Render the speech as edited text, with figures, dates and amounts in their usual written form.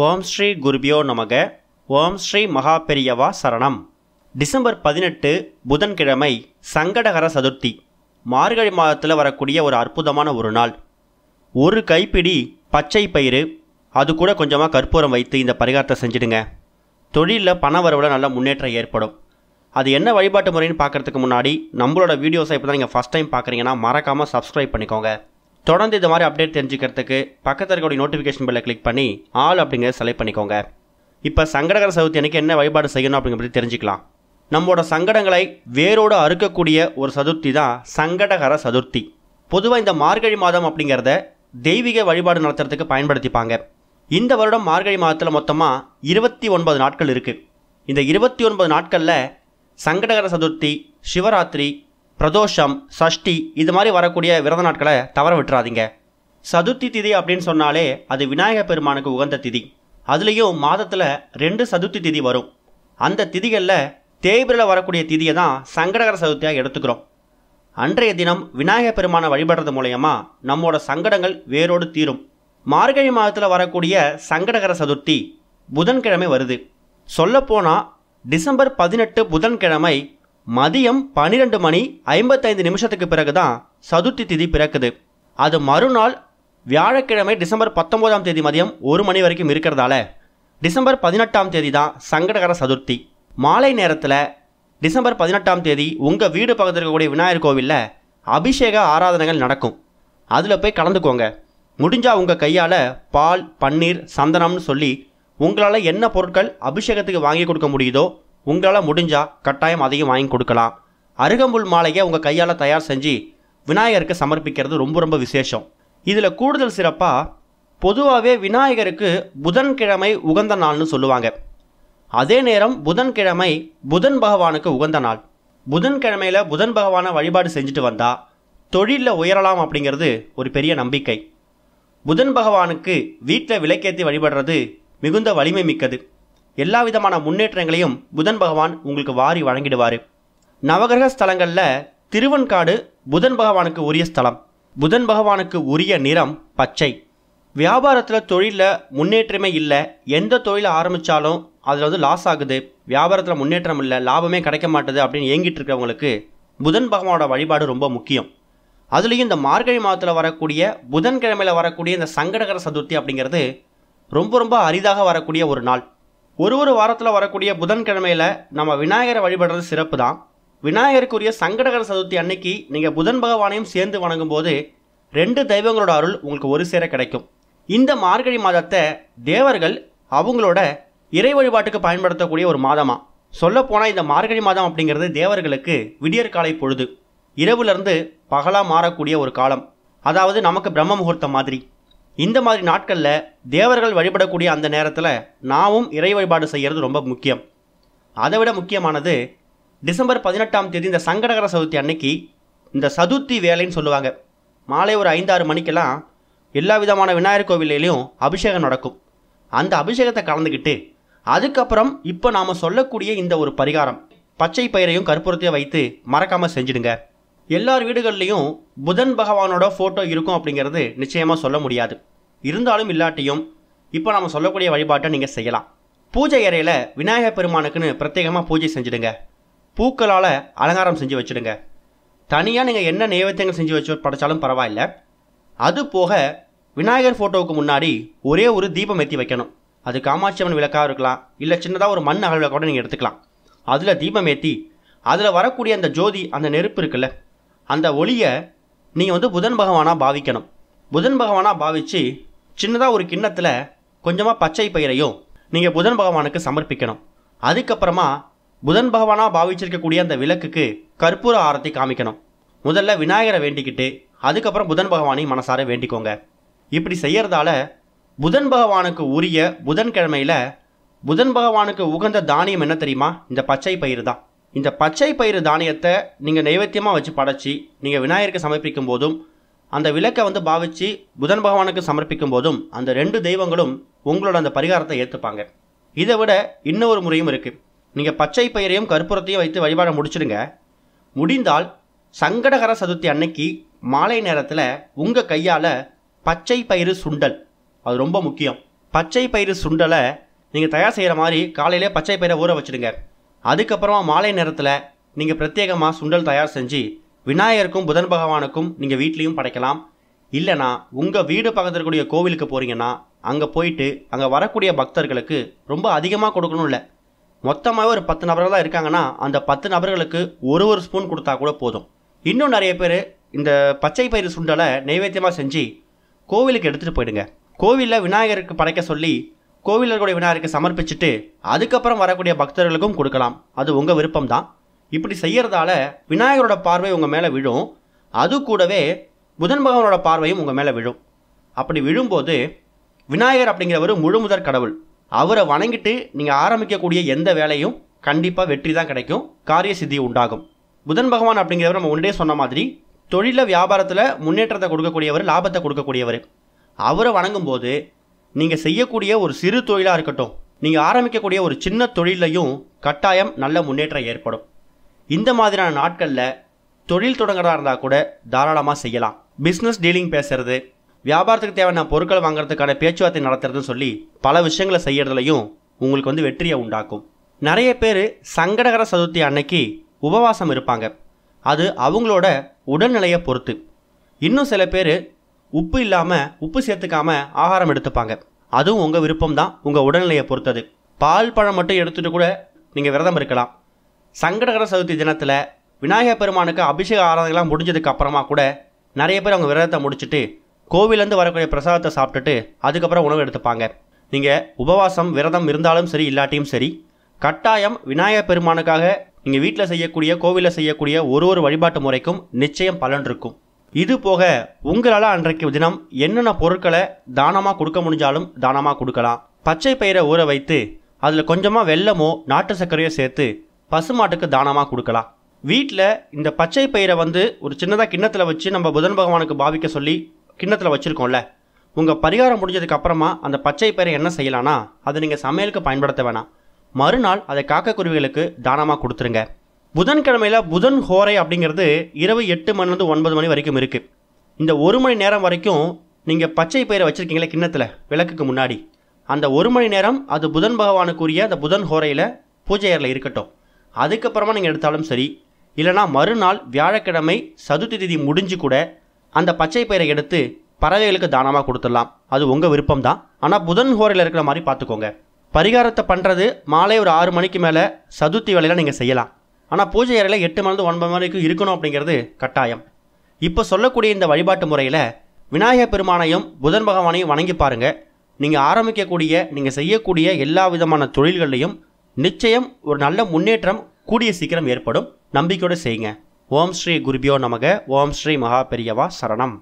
ஓம் ஸ்ரீ குருபியோ நமக. ஓம் ஸ்ரீ மகா பெரியவா சரணம். டிசம்பர் 18 புதன்கிழமை சங்கடகர சதுர்த்தி. மார்கழி மாதத்தில் வரக்கூடிய ஒரு அற்புதமான ஒரு நாள். ஒரு கைப்பிடி பச்சை பயிறு, அது கூட கொஞ்சமாக கற்பூரம் வைத்து இந்த பரிகாரத்தை செஞ்சிடுங்க. தொழிலில் பண வரவில் நல்ல முன்னேற்றம் ஏற்படும். அது என்ன வழிபாட்டு முறைன்னு பார்க்குறதுக்கு முன்னாடி நம்மளோட வீடியோஸை இப்போ தான் நீங்கள் ஃபஸ்ட் டைம் பார்க்குறீங்கன்னா மறக்காமல் சப்ஸ்கிரைப் பண்ணிக்கோங்க. தொடர்ந்து இது மாதிரி அப்டேட் தெரிஞ்சுக்கிறதுக்கு பக்கத்தில் இருக்கக்கூடிய நோட்டிஃபிகேஷன் பெல்லை கிளிக் பண்ணி ஆல் அப்படிங்கிறத செலக்ட் பண்ணிக்கோங்க. இப்போ சங்கடகர சதுர்த்தி அன்றைக்கி என்ன வழிபாடு செய்யணும் அப்படிங்கிற பற்றி தெரிஞ்சுக்கலாம். நம்மளோட சங்கடங்களை வேரோடு அறுக்கக்கூடிய ஒரு சதுர்த்தி தான் சங்கடகர சதுர்த்தி. பொதுவாக இந்த மார்கழி மாதம் அப்படிங்கிறத தெய்வீக வழிபாடு நடத்துறதுக்கு பயன்படுத்திப்பாங்க. இந்த வருடம் மார்கழி மாதத்தில் மொத்தமாக 29 நாட்கள் இருக்குது. இந்த 29 நாட்களில் சங்கடகர சதுர்த்தி, சிவராத்திரி, பிரதோஷம், சஷ்டி இது மாதிரி வரக்கூடிய விரத நாட்களை தவற விட்டுறாதீங்க. சதுர்த்தி திதி அப்படின்னு சொன்னாலே அது விநாயகர் பெருமானுக்கு உகந்த திதி. அதுலேயும் மாதத்தில் 2 சதுர்த்தி திதி வரும். அந்த திதிகளில் தேய்பிரையில் வரக்கூடிய திதியை தான் சங்கடகர சதுர்த்தியாக எடுத்துக்கிறோம். அன்றைய தினம் விநாயகர் பெருமானை வழிபடுறது மூலயமா நம்மளோட சங்கடங்கள் வேரோடு தீரும். மார்கழி மாதத்தில் வரக்கூடிய சங்கடகர சதுர்த்தி புதன்கிழமை வருது. சொல்லப்போனால் டிசம்பர் 18 புதன்கிழமை மதியம் 12:55 பிறகு தான் சதுர்த்தி திதி பிறக்குது. அது மறுநாள் வியாழக்கிழமை டிசம்பர் 19 மதியம் 1 மணி வரைக்கும் இருக்கிறதால டிசம்பர் 18 தான் சங்கடகர சதுர்த்தி. மாலை நேரத்தில் டிசம்பர் 18 உங்கள் வீடு பக்கத்தில் இருக்கக்கூடிய விநாயகர் கோவிலில் அபிஷேக ஆராதனைகள் நடக்கும். அதில் போய் கலந்துக்கோங்க. முடிஞ்சால் உங்கள் கையால் பால், பன்னீர், சந்தனம்னு சொல்லி உங்களால் என்ன பொருட்கள் அபிஷேகத்துக்கு வாங்கி கொடுக்க முடியுதோ உங்களால் முடிஞ்சால் கட்டாயம் அதையும் வாங்கி கொடுக்கலாம். அருகம்புல் மாலையை உங்கள் கையால் தயார் செஞ்சு விநாயகருக்கு சமர்ப்பிக்கிறது ரொம்ப விசேஷம். இதில் கூடுதல் சிறப்பாக பொதுவாகவே விநாயகருக்கு புதன்கிழமை உகந்த நாள்னு சொல்லுவாங்க. அதே நேரம் புதன்கிழமை புதன் பகவானுக்கு உகந்த நாள். புதன்கிழமையில் புதன் பகவானை வழிபாடு செஞ்சுட்டு வந்தால் தொழிலில் உயரலாம் அப்படிங்கிறது ஒரு பெரிய நம்பிக்கை. புதன் பகவானுக்கு வீட்டில் விளக்கேற்றி வழிபடுறது மிகுந்த வலிமை மிக்கது. எல்லா விதமான முன்னேற்றங்களையும் புதன் பகவான் உங்களுக்கு வாரி வழங்கிடுவார். நவகிரக ஸ்தலங்களில் திருவெண்காடு புதன் பகவானுக்கு உரிய ஸ்தலம். புதன் பகவானுக்கு உரிய நிறம் பச்சை. வியாபாரத்தில் தொழிலில் முன்னேற்றமே இல்லை, எந்த தொழிலை ஆரம்பித்தாலும் அதில் லாஸ் ஆகுது, வியாபாரத்தில் முன்னேற்றம் இல்லை, லாபமே கிடைக்க மாட்டுது அப்படின்னு ஏங்கிட்டு இருக்கிறவங்களுக்கு புதன் பகவானோட வழிபாடு ரொம்ப முக்கியம். அதுலேயும் இந்த மார்கழி மாதத்தில் வரக்கூடிய புதன்கிழமையில் வரக்கூடிய இந்த சங்கடகர சதுர்த்தி அப்படிங்கிறது ரொம்ப அரிதாக வரக்கூடிய ஒரு நாள். ஒரு வாரத்தில் வரக்கூடிய புதன்கிழமையில் நம்ம விநாயகரை வழிபடுறது சிறப்பு தான். விநாயகருக்குரிய சங்கடகர சதுர்த்தி அன்னைக்கு நீங்கள் புதன் பகவானையும் சேர்ந்து வணங்கும் போது 2 தெய்வங்களோட அருள் உங்களுக்கு ஒரு சேர கிடைக்கும். இந்த மார்கழி மாதத்தை தேவர்கள் அவங்களோட இறை வழிபாட்டுக்கு பயன்படுத்தக்கூடிய ஒரு மாதமாக சொல்லப்போனால் இந்த மார்கழி மாதம் அப்படிங்கிறது தேவர்களுக்கு விடியற்காலை பொழுது, இரவுலேருந்து பகலாக மாறக்கூடிய ஒரு காலம். அதாவது நமக்கு பிரம்ம முகூர்த்தம் மாதிரி. இந்த மாதிரி நாட்களில் தேவர்கள் வழிபடக்கூடிய அந்த நேரத்தில் நாமும் இறை வழிபாடு செய்கிறது ரொம்ப முக்கியம். அதை விட முக்கியமானது டிசம்பர் 18 இந்த சங்கடகர சதுர்த்தி அன்னைக்கு இந்த சதுர்த்தி வேலைன்னு சொல்லுவாங்க. மாலை ஒரு 5-6 மணிக்கெல்லாம் எல்லா விதமான விநாயகர் கோவிலையும் அபிஷேகம் நடக்கும். அந்த அபிஷேகத்தை கலந்துக்கிட்டு அதுக்கப்புறம் இப்போ நாம் சொல்லக்கூடிய இந்த ஒரு பரிகாரம் பச்சை பயிரையும் கற்பூரத்தையும் வைத்து மறக்காமல் செஞ்சிடுங்க. எல்லார் வீடுகள்லேயும் புதன் பகவானோட ஃபோட்டோ இருக்கும் அப்படிங்கிறது நிச்சயமாக சொல்ல முடியாது. இருந்தாலும் இல்லாட்டியும் இப்போ நம்ம சொல்லக்கூடிய வழிபாட்டை நீங்கள் செய்யலாம். பூஜை அறையில் விநாயகர் பெருமானுக்குன்னு பிரத்யேகமாக பூஜை செஞ்சுடுங்க. பூக்களால் அலங்காரம் செஞ்சு வச்சுடுங்க. தனியாக நீங்கள் என்ன நைவேத்தியங்கள் செஞ்சு வச்சு படைச்சாலும் பரவாயில்ல. அது போக விநாயகர் ஃபோட்டோவுக்கு முன்னாடி ஒரே ஒரு தீபம் ஏற்றி வைக்கணும். அது காமாட்சி அம்மன் விளக்காக இருக்கலாம், இல்லை சின்னதாக ஒரு மண் அகல் விளக்கோட நீங்கள் எடுத்துக்கலாம். அதில் தீபம் ஏற்றி அதில் வரக்கூடிய அந்த ஜோதி, அந்த நெருப்பு இருக்குல்ல, அந்த ஒளியை நீங்கள் புதன் பகவானாக பாவிக்கணும். புதன் பகவானாக பாவித்து சின்னதாக ஒரு கிண்ணத்தில் கொஞ்சமாக பச்சை பயிரையும் நீங்கள் புதன் பகவானுக்கு சமர்ப்பிக்கணும். அதுக்கப்புறமா புதன் பகவானாக பாவிச்சிருக்கக்கூடிய அந்த விளக்குக்கு கற்பூர ஆரத்தி காமிக்கணும். முதல்ல விநாயகரை வேண்டிக்கிட்டு அதுக்கப்புறம் புதன் பகவானை மனசார வேண்டிக்கோங்க. இப்படி செய்யறதால புதன் பகவானுக்கு உரிய புதன்கிழமையில் புதன் பகவானுக்கு உகந்த தானியம் என்ன தெரியுமா? இந்த பச்சை பயிறு தான். இந்த பச்சை பயிறு தானியத்தை நீங்கள் நைவேத்தியமாக வச்சு படைச்சி நீங்கள் விநாயகருக்கு சமர்ப்பிக்கும் போதும் அந்த விளக்கை பாவிச்சு புதன் பகவானுக்கு சமர்ப்பிக்கும் போதும் அந்த 2 தெய்வங்களும் உங்களோட அந்த பரிகாரத்தை ஏற்றுப்பாங்க. இதை விட இன்னொரு முறையும் இருக்குது. நீங்கள் பச்சை பயிரையும் கற்பூரத்தையும் வைத்து வழிபாட முடிச்சிடுங்க. முடிந்தால் சங்கடகர சதுர்த்தி அன்னைக்கு மாலை நேரத்தில் உங்கள் கையால் பச்சை பயிறு சுண்டல், அது ரொம்ப முக்கியம். பச்சை பயிறு சுண்டலை நீங்கள் தயார் செய்கிற மாதிரி காலையிலே பச்சை பயிரை ஊற வச்சுடுங்க. அதுக்கப்புறமா மாலை நேரத்தில் நீங்கள் பிரத்யேகமாக சுண்டல் தயார் செஞ்சு விநாயகருக்கும் புதன் பகவானுக்கும் நீங்கள் வீட்லேயும் படைக்கலாம். இல்லைனா உங்கள் வீடு பக்கத்தில் இருக்கக்கூடிய கோவிலுக்கு போகிறீங்கன்னா அங்கே போயிட்டு அங்கே வரக்கூடிய பக்தர்களுக்கு ரொம்ப அதிகமாக கொடுக்கணும் இல்லை, மொத்தமாகவே ஒரு 10 நபர்கள் தான் இருக்காங்கன்னா அந்த 10 நபர்களுக்கு ஒரு ஸ்பூன் கொடுத்தா கூட போதும். இன்னும் நிறைய பேர் இந்த பச்சை பயிறு சுண்டலை நைவேத்தியமாக செஞ்சு கோவிலுக்கு எடுத்துகிட்டு போயிடுங்க. கோவிலில் விநாயகருக்கு படைக்க சொல்லி கோவிலில் இருக்கக்கூடிய விநாயகருக்கு சமர்ப்பிச்சுட்டு அதுக்கப்புறம் வரக்கூடிய பக்தர்களுக்கும் கொடுக்கலாம். அது உங்கள் விருப்பம்தான். இப்படி செய்கிறதால விநாயகரோட பார்வை உங்கள் மேலே விழும், அது கூடவே புதன் பகவானோட பார்வையும் உங்கள் மேலே விழும். அப்படி விழும்போது விநாயகர் அப்படிங்கிறவர் முழு முதற் கடவுள், அவரை வணங்கிட்டு நீங்கள் ஆரம்பிக்கக்கூடிய எந்த வேலையும் கண்டிப்பாக வெற்றி தான் கிடைக்கும், காரிய சித்தி உண்டாகும். புதன் பகவான் அப்படிங்கிறவர் நம்ம முன்னாடியே சொன்ன மாதிரி தொழிலில் வியாபாரத்தில் முன்னேற்றத்தை கொடுக்கக்கூடியவர், லாபத்தை கொடுக்கக்கூடியவர். அவரை வணங்கும்போது நீங்கள் செய்யக்கூடிய ஒரு சிறு தொழிலாக இருக்கட்டும், நீங்கள் ஆரம்பிக்கக்கூடிய ஒரு சின்ன தொழிலையும் கட்டாயம் நல்ல முன்னேற்றம் ஏற்படும். இந்த மாதிரியான நாட்களில் தொழில் தொடங்குறதா இருந்தால் கூட தாராளமாக செய்யலாம். பிஸ்னஸ் டீலிங் பேசுறது, வியாபாரத்துக்கு தேவையான பொருட்கள் வாங்குறதுக்கான பேச்சுவார்த்தை நடத்துறதுன்னு சொல்லி பல விஷயங்களை செய்யறதுலையும் உங்களுக்கு வெற்றியை உண்டாக்கும். நிறைய பேர் சங்கடகர சதுர்த்தி அன்னைக்கு உபவாசம் இருப்பாங்க, அது அவங்களோட உடல்நிலையை பொறுத்து. இன்னும் சில பேர் உப்பு இல்லாமல் உப்பு சேர்த்துக்காம ஆகாரம் எடுத்துப்பாங்க, அதுவும் உங்கள் விருப்பம் தான், உங்கள் உடல்நிலையை பொறுத்தது. பால் பழம் மட்டும் எடுத்துகிட்டு கூட நீங்கள் விரதம் இருக்கலாம். சங்கடகர சதுர்த்தி தினத்தில் விநாயகர் பெருமானுக்கு அபிஷேக ஆராதனைலாம் முடிஞ்சதுக்கு அப்புறமா கூட நிறைய பேர் அவங்க விரதத்தை முடிச்சுட்டு கோவிலேருந்து வரக்கூடிய பிரசாதத்தை சாப்பிட்டுட்டு அதுக்கப்புறம் உணவு எடுத்துப்பாங்க. நீங்கள் உபவாசம் விரதம் இருந்தாலும் சரி இல்லாட்டியும் சரி, கட்டாயம் விநாயகர் பெருமானுக்காக நீங்கள் வீட்டில் செய்யக்கூடிய கோவிலில் செய்யக்கூடிய ஒரு வழிபாட்டு முறைக்கும் நிச்சயம் பலன் இருக்கும். இது போக உங்களால் அன்றைக்கு தினம் என்னென்ன பொருட்களை தானமாக கொடுக்க முடிஞ்சாலும் தானமாக கொடுக்கலாம். பச்சை பயிரை ஊற வைத்து அதில் கொஞ்சமாக வெல்லமோ நாட்டு சர்க்கரையோ சேர்த்து பசுமாட்டுக்கு தானமாக கொடுக்கலாம். வீட்டில் இந்த பச்சை பயிரை ஒரு சின்னதாக கிண்ணத்தில் வச்சு நம்ம புதன் பகவானுக்கு பாவிக்க சொல்லி கிண்ணத்தில் வச்சுருக்கோம்ல, உங்கள் பரிகாரம் முடிஞ்சதுக்கு அப்புறமா அந்த பச்சை பயிரை என்ன செய்யலான்னா அதை நீங்கள் சமையலுக்கு பயன்படுத்த வேணாம், மறுநாள் அதை காக்கக்குருவிகளுக்கு தானமாக கொடுத்துருங்க. புதன்கிழமையில் புதன் ஹோரை அப்படிங்கிறது இரவு 8 மணிலேருந்து 9 மணி வரைக்கும் இருக்குது. இந்த 1 மணி நேரம் வரைக்கும் நீங்கள் பச்சை பயிரை வச்சுருக்கீங்களே கிண்ணத்தில் விளக்குக்கு முன்னாடி, அந்த 1 மணி நேரம் அது புதன் பகவானுக்குரிய அந்த புதன் ஹோரையில் பூஜை அறையில் இருக்கட்டும். அதுக்கப்புறமா நீங்கள் எடுத்தாலும் சரி, இல்லைனா மறுநாள் வியாழக்கிழமை சதுர்த்தி திதி முடிஞ்சு கூட அந்த பச்சை பயிரை எடுத்து பறவைகளுக்கு தானமாக கொடுத்துடலாம். அது உங்கள் விருப்பம் தான், ஆனால் புதன் ஹோரையில் இருக்கிற மாதிரி பார்த்துக்கோங்க. பரிகாரத்தை பண்ணுறது மாலை ஒரு 6 மணிக்கு மேலே சதுர்த்தி வேலையில் நீங்கள் செய்யலாம். ஆனால் பூஜை அறையில் 8 மணிலேருந்து 9 மணி வரைக்கும் இருக்கணும் அப்படிங்கிறது கட்டாயம். இப்போ சொல்லக்கூடிய இந்த வழிபாட்டு முறையில் விநாயகர் பெருமானையும் புதன் பகவானையும் வணங்கி பாருங்கள். நீங்கள் ஆரம்பிக்கக்கூடிய நீங்கள் செய்யக்கூடிய எல்லா விதமான தொழில்கள்லையும் நிச்சயம் ஒரு நல்ல முன்னேற்றம் கூடிய சீக்கிரம் ஏற்படும். நம்பிக்கையோடு செய்யுங்க. ஓம் ஸ்ரீ குருபியோ நமக. ஓம் ஸ்ரீ மகா பெரியவா சரணம்.